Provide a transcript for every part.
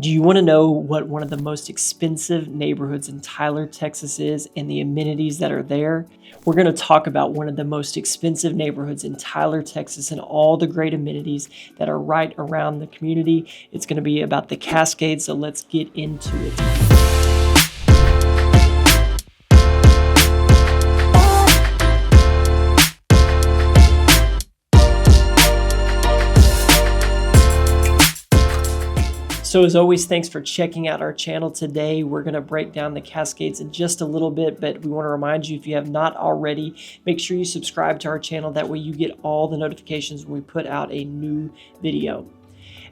Do you want to know what one of the most expensive neighborhoods in Tyler, Texas is and the amenities that are there? We're going to talk about one of the most expensive neighborhoods in Tyler, Texas and all the great amenities that are right around the community. It's going to be about the Cascades, so let's get into it. So as always, thanks for checking out our channel today. We're going to break down the Cascades in just a little bit, but we want to remind you, if you have not already, make sure you subscribe to our channel. That way you get all the notifications when we put out a new video.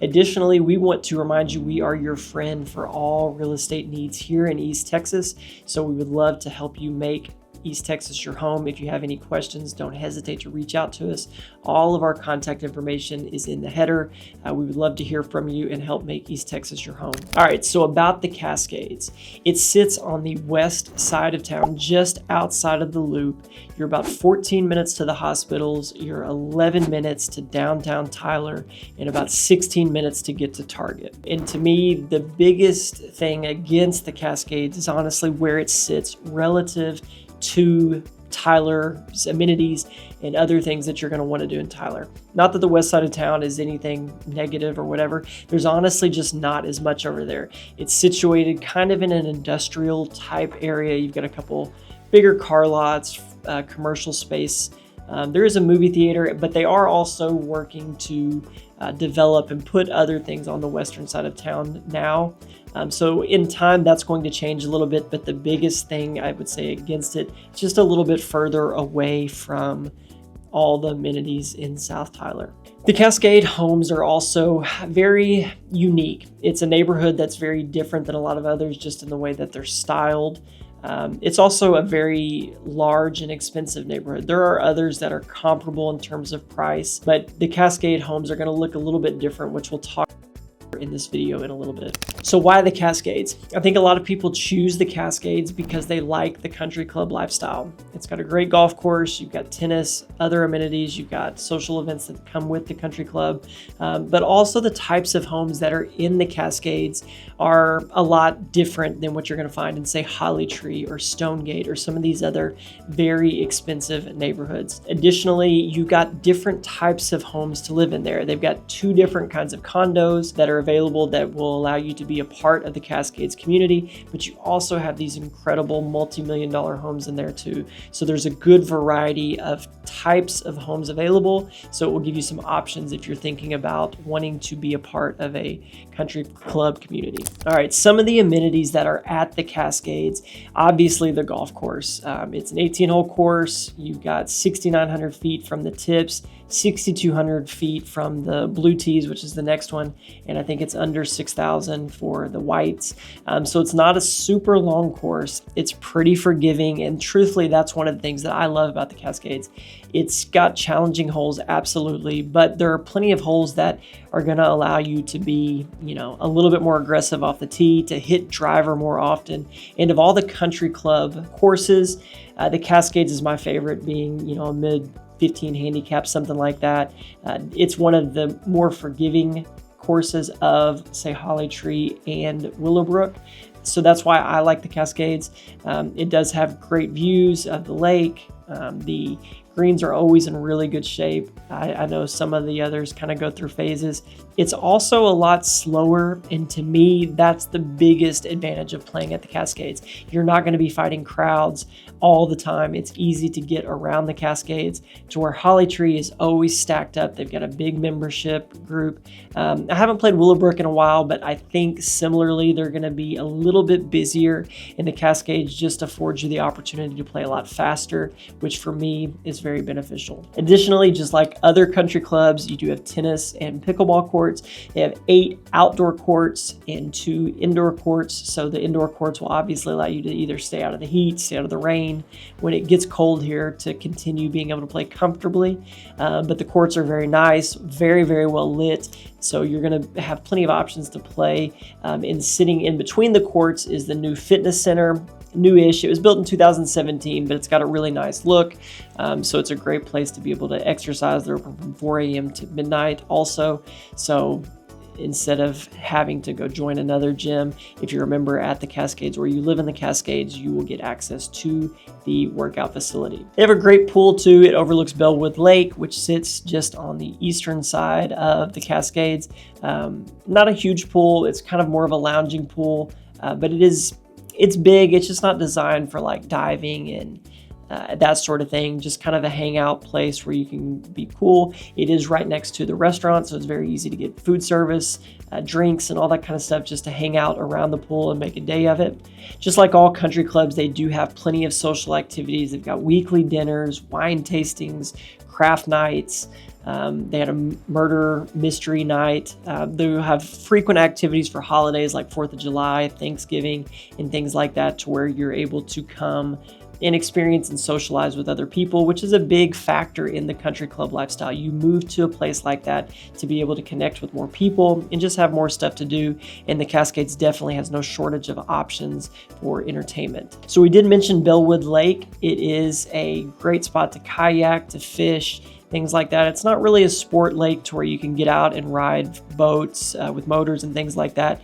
Additionally, we want to remind you we are your friend for all real estate needs here in East Texas. So we would love to help you make East Texas your home. If you have any questions, don't hesitate to reach out to us. All of our contact information is in the header. We would love to hear from you and help make East Texas your home. All right, so about the Cascades. It sits on the west side of town, just outside of the loop. You're about 14 minutes to the hospitals. You're 11 minutes to downtown Tyler and about 16 minutes to get to Target. And to me, the biggest thing against the Cascades is honestly where it sits relative to Tyler's amenities and other things that you're going to want to do in Tyler. Not that the west side of town is anything negative or whatever. There's honestly just not as much over there. It's situated kind of in an industrial type area. You've got a couple bigger car lots, commercial space. There is a movie theater, but they are also working to develop and put other things on the western side of town now. So in time, that's going to change a little bit, but the biggest thing I would say against it, just a little bit further away from all the amenities in South Tyler. The Cascade homes are also very unique. It's a neighborhood that's very different than a lot of others, just in the way that they're styled. It's also a very large and expensive neighborhood. There are others that are comparable in terms of price, but the Cascade homes are going to look a little bit different, which we'll talk in this video in a little bit. So why the Cascades? I think a lot of people choose the Cascades because they like the country club lifestyle. It's got a great golf course, you've got tennis, other amenities, you've got social events that come with the country club, but also the types of homes that are in the Cascades are a lot different than what you're going to find in, say, Holly Tree or Stonegate or some of these other very expensive neighborhoods. Additionally, you got different types of homes to live in there. They've got two different kinds of condos that are available that will allow you to be a part of the Cascades community, but you also have these incredible multi-million-dollar homes in there too. So there's a good variety of types of homes available. So it will give you some options if you're thinking about wanting to be a part of a country club community. All right, some of the amenities that are at the Cascades, obviously the golf course. It's an 18-hole course. You've got 6,900 feet from the tips, 6,200 feet from the blue tees, which is the next one. And I think it's under 6,000 for the whites. So it's not a super long course. It's pretty forgiving. And truthfully, that's one of the things that I love about the Cascades. It's got challenging holes, absolutely, but there are plenty of holes that are going to allow you to be, a little bit more aggressive off the tee, to hit driver more often. And of all the country club courses, the Cascades is my favorite, being, a mid 15 handicap, something like that. It's one of the more forgiving courses of, say, Holly Tree and Willowbrook. So that's why I like the Cascades. It does have great views of the lake. The greens are always in really good shape. I know some of the others kind of go through phases. It's also a lot slower, and to me, that's the biggest advantage of playing at the Cascades. You're not going to be fighting crowds all the time. It's easy to get around the Cascades, to where Holly Tree is always stacked up. They've got a big membership group. I haven't played Willowbrook in a while, but I think similarly, they're going to be a little bit busier, and the Cascades just affords you the opportunity to play a lot faster, which for me is very beneficial. Additionally, just like other country clubs, you do have tennis and pickleball courts. They have 8 outdoor courts and 2 indoor courts. So the indoor courts will obviously allow you to either stay out of the heat, stay out of the rain when it gets cold here, to continue being able to play comfortably. But the courts are very nice, very, very well lit. So you're going to have plenty of options to play. And sitting in between the courts is the new fitness center. Newish. It was built in 2017, but it's got a really nice look. So it's a great place to be able to exercise. They're open from 4 a.m. to midnight also. So instead of having to go join another gym. If you're a member at the Cascades or you live in the Cascades, you will get access to the workout facility. They have a great pool too. It overlooks Bellwood Lake, which sits just on the eastern side of the Cascades. Not a huge pool. It's kind of more of a lounging pool, but it's big. It's just not designed for like diving and that sort of thing, just kind of a hangout place where you can be cool. It is right next to the restaurant, so it's very easy to get food service, drinks, and all that kind of stuff just to hang out around the pool and make a day of it. Just like all country clubs, they do have plenty of social activities. They've got weekly dinners, wine tastings, craft nights. They had a murder mystery night. They have frequent activities for holidays like 4th of July, Thanksgiving, and things like that, to where you're able to come and experience and socialize with other people, which is a big factor in the country club lifestyle. You move to a place like that to be able to connect with more people and just have more stuff to do. And the Cascades definitely has no shortage of options for entertainment. So we did mention Bellwood Lake. It is a great spot to kayak, to fish, things like that. It's not really a sport lake to where you can get out and ride boats with motors and things like that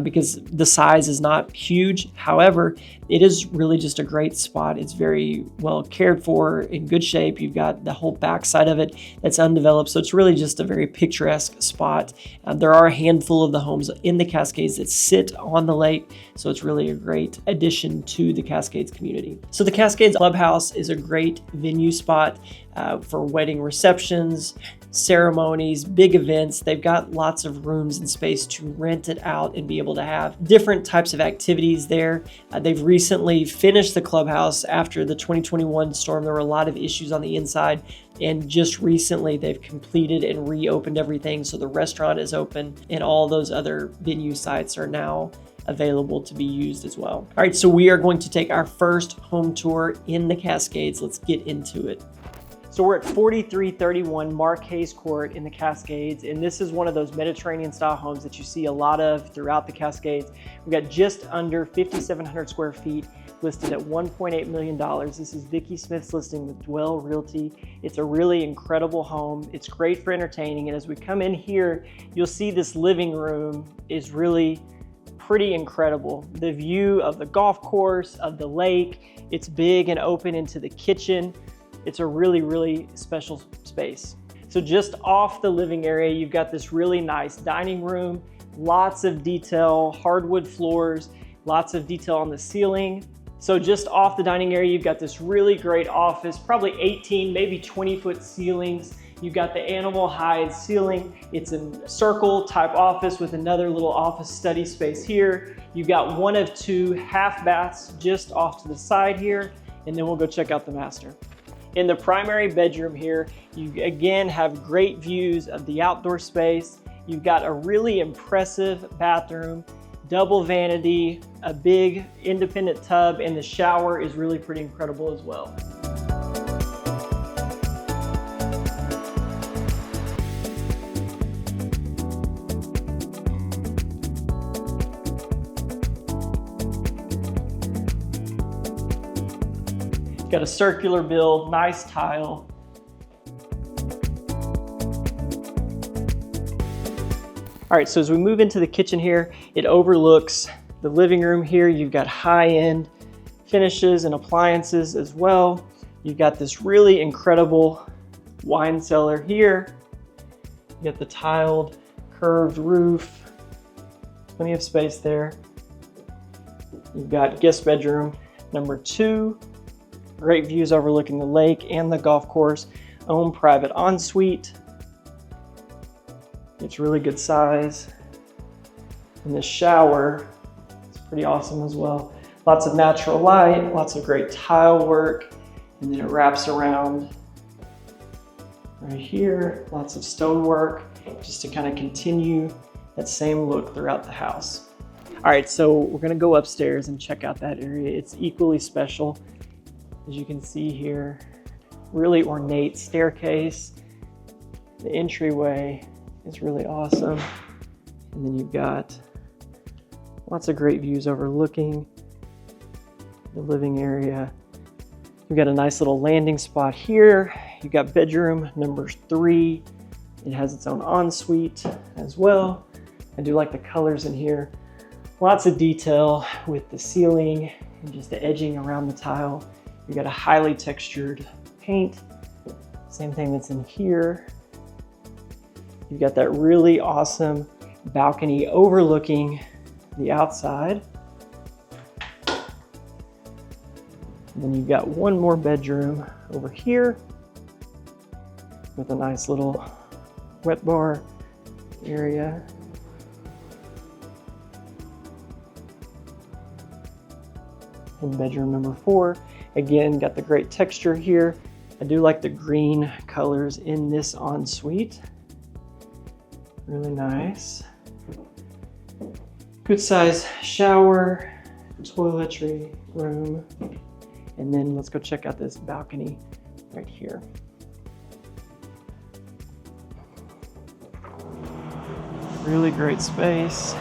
because the size is not huge. However, it is really just a great spot. It's very well cared for, in good shape. You've got the whole backside of it that's undeveloped. So it's really just a very picturesque spot. There are a handful of the homes in the Cascades that sit on the lake. So it's really a great addition to the Cascades community. So the Cascades Clubhouse is a great venue spot for wedding receptions, ceremonies, big events. They've got lots of rooms and space to rent it out and be able to have different types of activities there. They've recently finished the clubhouse after the 2021 storm. There were a lot of issues on the inside, and just recently they've completed and reopened everything. So the restaurant is open and all those other venue sites are now available to be used as well. All right, so we are going to take our first home tour in the Cascades. Let's get into it. So we're at 4331 Marquez Court in the Cascades, and this is one of those Mediterranean style homes that you see a lot of throughout the Cascades. We've got just under 5,700 square feet, listed at $1.8 million. This is Vicki Smith's listing with Dwell Realty. It's a really incredible home. It's great for entertaining, and as we come in here, you'll see this living room is really pretty incredible. The view of the golf course, of the lake, it's big and open into the kitchen. It's a really, really special space. So just off the living area, you've got this really nice dining room, lots of detail, hardwood floors, lots of detail on the ceiling. So just off the dining area, you've got this really great office, probably 18, maybe 20-foot ceilings. You've got the animal hide ceiling. It's a circle type office with another little office study space here. You've got one of two half baths just off to the side here, and then we'll go check out the master. In the primary bedroom here, you again have great views of the outdoor space. You've got a really impressive bathroom, double vanity, a big independent tub, and the shower is really pretty incredible as well. Got a circular build, nice tile. All right, so as we move into the kitchen here, it overlooks the living room here. You've got high-end finishes and appliances as well. You've got this really incredible wine cellar here. You got the tiled, curved roof, plenty of space there. You've got guest bedroom number 2. Great views overlooking the lake and the golf course. Own private ensuite. It's really good size. And the shower is pretty awesome as well. Lots of natural light, lots of great tile work, and then it wraps around right here. Lots of stonework just to kind of continue that same look throughout the house. All right, so we're gonna go upstairs and check out that area. It's equally special. As you can see here, really ornate staircase. The entryway is really awesome. And then you've got lots of great views overlooking the living area. You've got a nice little landing spot here. You've got bedroom number 3. It has its own ensuite as well. I do like the colors in here. Lots of detail with the ceiling and just the edging around the tile. You got a highly textured paint. Same thing that's in here. You've got that really awesome balcony overlooking the outside. And then you've got one more bedroom over here with a nice little wet bar area. In bedroom number 4, again, got the great texture here. I do like the green colors in this ensuite. Really nice. Good size shower, toiletry room. And then let's go check out this balcony right here. Really great space.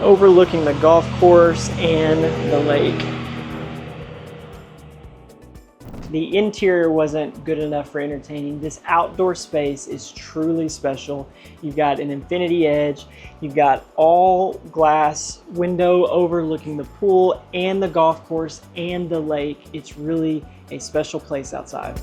Overlooking the golf course and the lake. The interior wasn't good enough for entertaining. This outdoor space is truly special. You've got an infinity edge. You've got all glass window overlooking the pool and the golf course and the lake. It's really a special place outside.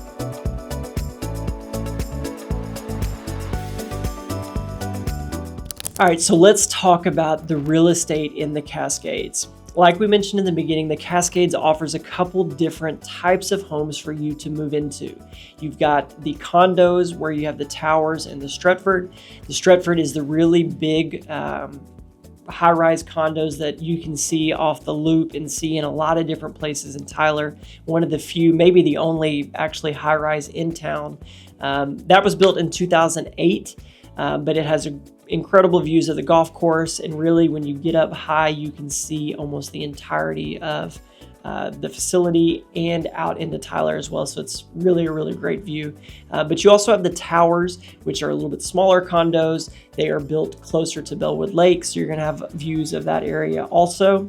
All right, so let's talk about the real estate in the Cascades. Like we mentioned in the beginning, the Cascades offers a couple different types of homes for you to move into. You've got the condos where you have the towers and the Stretford. The Stretford is the really big high-rise condos that you can see off the loop and see in a lot of different places in Tyler. One of the few, maybe the only actually high-rise in town. That was built in 2008, but it has incredible views of the golf course, and really when you get up high you can see almost the entirety of the facility and out into Tyler as well, so it's really a really great view. But you also have the towers, which are a little bit smaller condos. They are built closer to Bellwood Lake, so you're going to have views of that area also.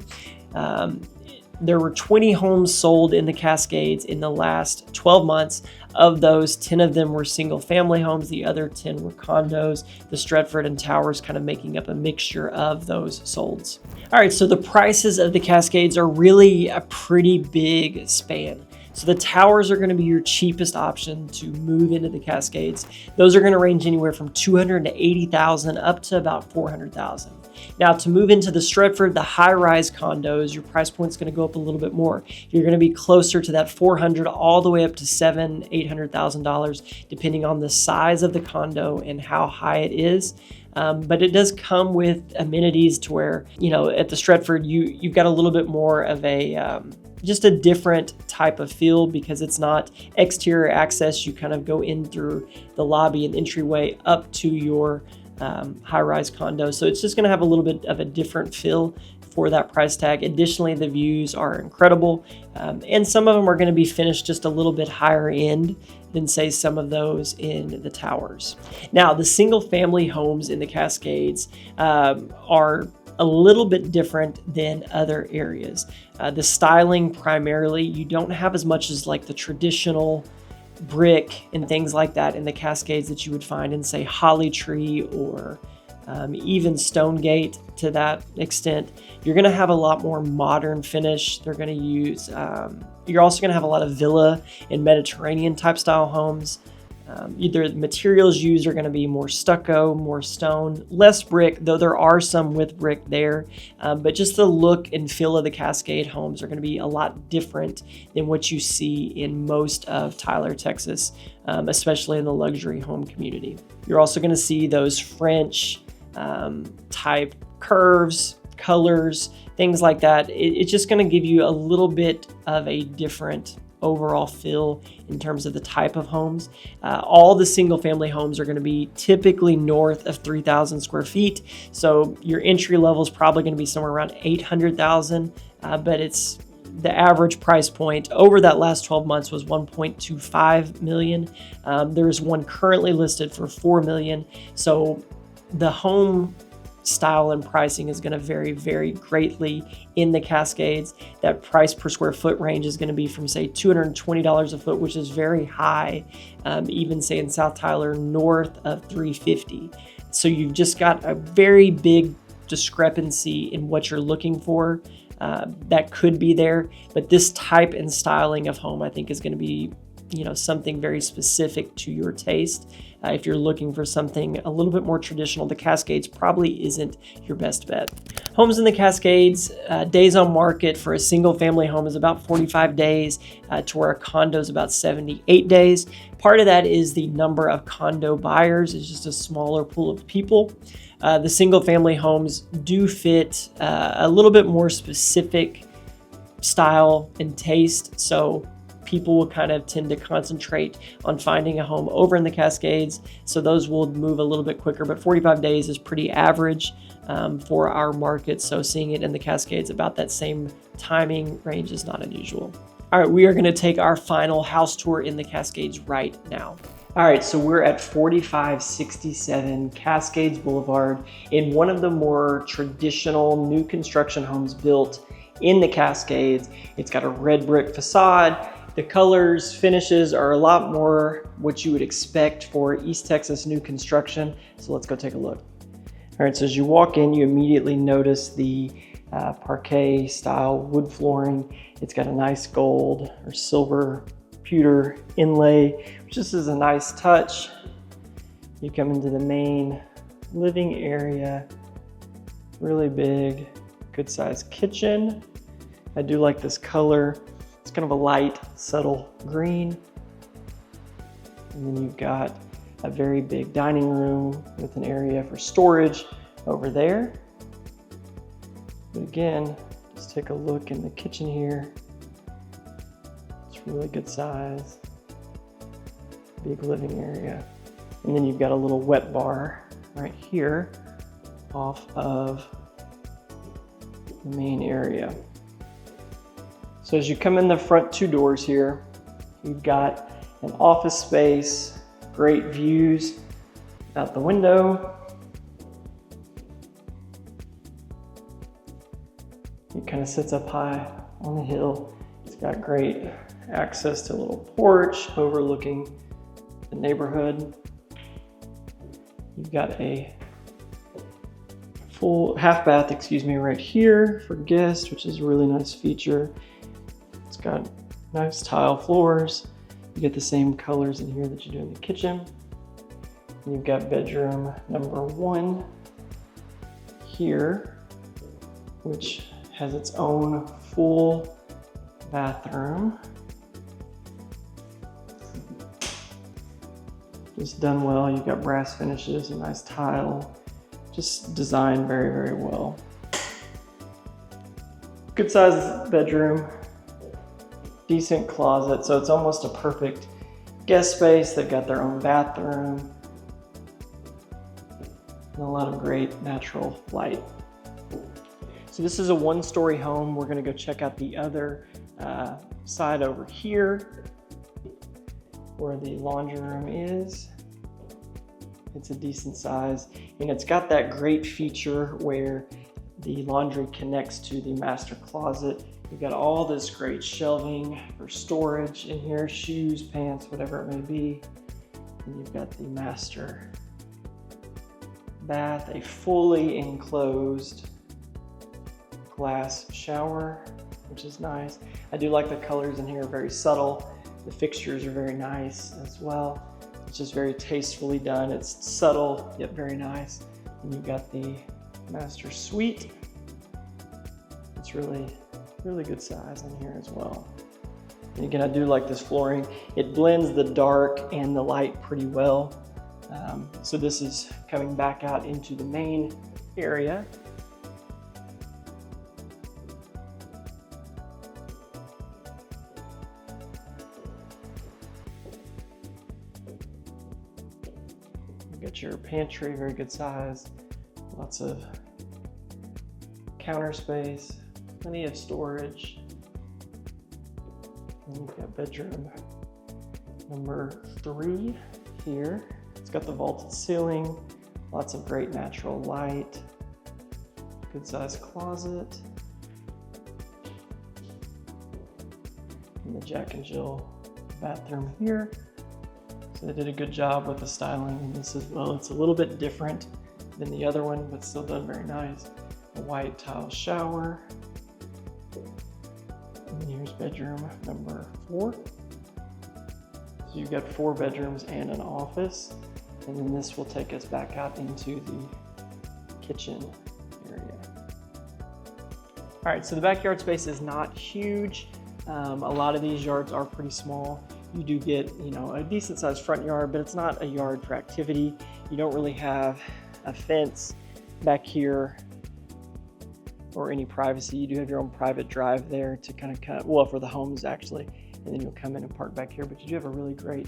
There were 20 homes sold in the Cascades in the last 12 months. Of those, 10 of them were single family homes. The other 10 were condos, the Stretford and towers kind of making up a mixture of those solds. All right, so the prices of the Cascades are really a pretty big span. So the towers are going to be your cheapest option to move into the Cascades. Those are going to range anywhere from $280,000 up to about $400,000. Now, to move into the Stretford, the high-rise condos, your price point's going to go up a little bit more. You're going to be closer to that $400,000 all the way up to $800,000, depending on the size of the condo and how high it is. But it does come with amenities to where, you know, at the Stretford, you've got a little bit more of a just a different type of feel because it's not exterior access. You kind of go in through the lobby and entryway up to your high-rise condo. So it's just going to have a little bit of a different feel for that price tag. Additionally, the views are incredible, and some of them are going to be finished just a little bit higher end than, say, some of those in the towers. Now, the single-family homes in the Cascades are a little bit different than other areas. The styling, primarily, you don't have as much as like the traditional brick and things like that in the Cascades that you would find in, say, Holly Tree or even Stonegate to that extent. You're going to have a lot more modern finish. They're going to use, you're also going to have a lot of villa and Mediterranean type style homes. Either the materials used are going to be more stucco, more stone, less brick, though there are some with brick there. But just the look and feel of the Cascade homes are going to be a lot different than what you see in most of Tyler, Texas, especially in the luxury home community. You're also going to see those French type curves, colors, things like that. It's just going to give you a little bit of a different overall feel in terms of the type of homes. All the single family homes are going to be typically north of 3,000 square feet. So your entry level is probably going to be somewhere around 800,000, but it's the average price point over that last 12 months was 1.25 million. There is one currently listed for 4 million. So the home style and pricing is going to vary very greatly in the Cascades. That price per square foot range is going to be from, say, $220 a foot, which is very high, even say in South Tyler, north of $350. So you've just got a very big discrepancy in what you're looking for. That could be there, but this type and styling of home, I think, is going to be, something very specific to your taste. If you're looking for something a little bit more traditional, the Cascades probably isn't your best bet. Homes in the Cascades, days on market for a single family home is about 45 days, to where a condo is about 78 days. Part of that is the number of condo buyers. It's just a smaller pool of people. The single family homes do fit a little bit more specific style and taste. So people will kind of tend to concentrate on finding a home over in the Cascades. So those will move a little bit quicker, but 45 days is pretty average for our market. So seeing it in the Cascades about that same timing range is not unusual. All right, we are going to take our final house tour in the Cascades right now. All right, so we're at 4567 Cascades Boulevard in one of the more traditional new construction homes built in the Cascades. It's got a red brick facade. The colors, finishes are a lot more what you would expect for East Texas new construction. So let's go take a look. All right, so as you walk in, you immediately notice the parquet style wood flooring. It's got a nice gold or silver pewter inlay, which just is a nice touch. You come into the main living area, really big, good sized kitchen. I do like this color. It's kind of a light, subtle green. And then you've got a very big dining room with an area for storage over there. But again, just take a look in the kitchen here. It's really good size. Big living area. And then you've got a little wet bar right here off of the main area. So as you come in the front two doors here, you've got an office space, great views out the window. It kind of sits up high on the hill. It's got great access to a little porch overlooking the neighborhood. You've got a full half bath, right here for guests, which is a really nice feature. It's got nice tile floors. You get the same colors in here that you do in the kitchen. And you've got bedroom number 1 here, which has its own full bathroom. Just done well. You've got brass finishes, a nice tile. Just designed very, very well. Good size bedroom. Decent closet, so it's almost a perfect guest space. They've got their own bathroom and a lot of great natural light. So this is a 1-story home. We're going to go check out the other side over here where the laundry room is. It's a decent size, and it's got that great feature where the laundry connects to the master closet. You've got all this great shelving for storage in here, shoes, pants, whatever it may be. And you've got the master bath, a fully enclosed glass shower, which is nice. I do like the colors in here, very subtle. The fixtures are very nice as well. It's just very tastefully done. It's subtle, yet very nice. And you've got the master suite. It's really good size in here as well. And again, I do like this flooring. It blends the dark and the light pretty well. So this is coming back out into the main area. You got your pantry, very good size. Lots of counter space. Plenty of storage. And you've got bedroom number 3 here. It's got the vaulted ceiling, lots of great natural light, good sized closet, and the Jack and Jill bathroom here. So they did a good job with the styling in this as well. It's a little bit different than the other one, but still done very nice. A white tile shower. And here's bedroom number 4. So you've got 4 bedrooms and an office. And then this will take us back out into the kitchen area. All right, so the backyard space is not huge. A lot of these yards are pretty small. You do get, a decent sized front yard, but it's not a yard for activity. You don't really have a fence back here or any privacy. You do have your own private drive there to kind of well, for the homes actually, and then you'll come in and park back here, but you do have a really great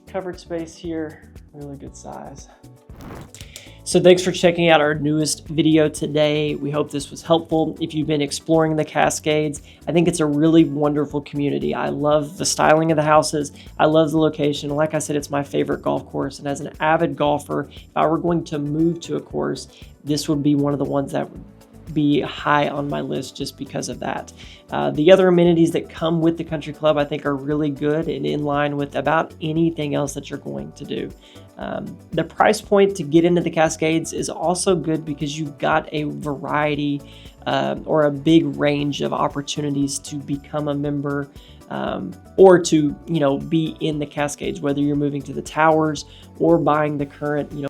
covered space here, really good size. So thanks for checking out our newest video today. We hope this was helpful. If you've been exploring the Cascades, I think it's a really wonderful community. I love the styling of the houses. I love the location. Like I said, it's my favorite golf course. And as an avid golfer, if I were going to move to a course, this would be one of the ones that would be high on my list just because of that. The other amenities that come with the country club I think are really good and in line with about anything else that you're going to do. The price point to get into the Cascades is also good because you've got a variety or a big range of opportunities to become a member or to be in the Cascades, whether you're moving to the towers or buying the current $1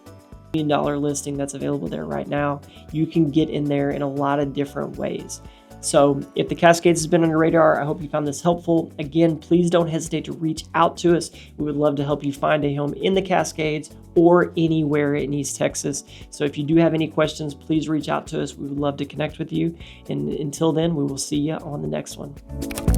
million listing that's available there right now. You can get in there in a lot of different ways. So if the Cascades has been on your radar, I hope you found this helpful. Again, please don't hesitate to reach out to us. We would love to help you find a home in the Cascades or anywhere in East Texas. So if you do have any questions, please reach out to us. We would love to connect with you. And until then, we will see you on the next one.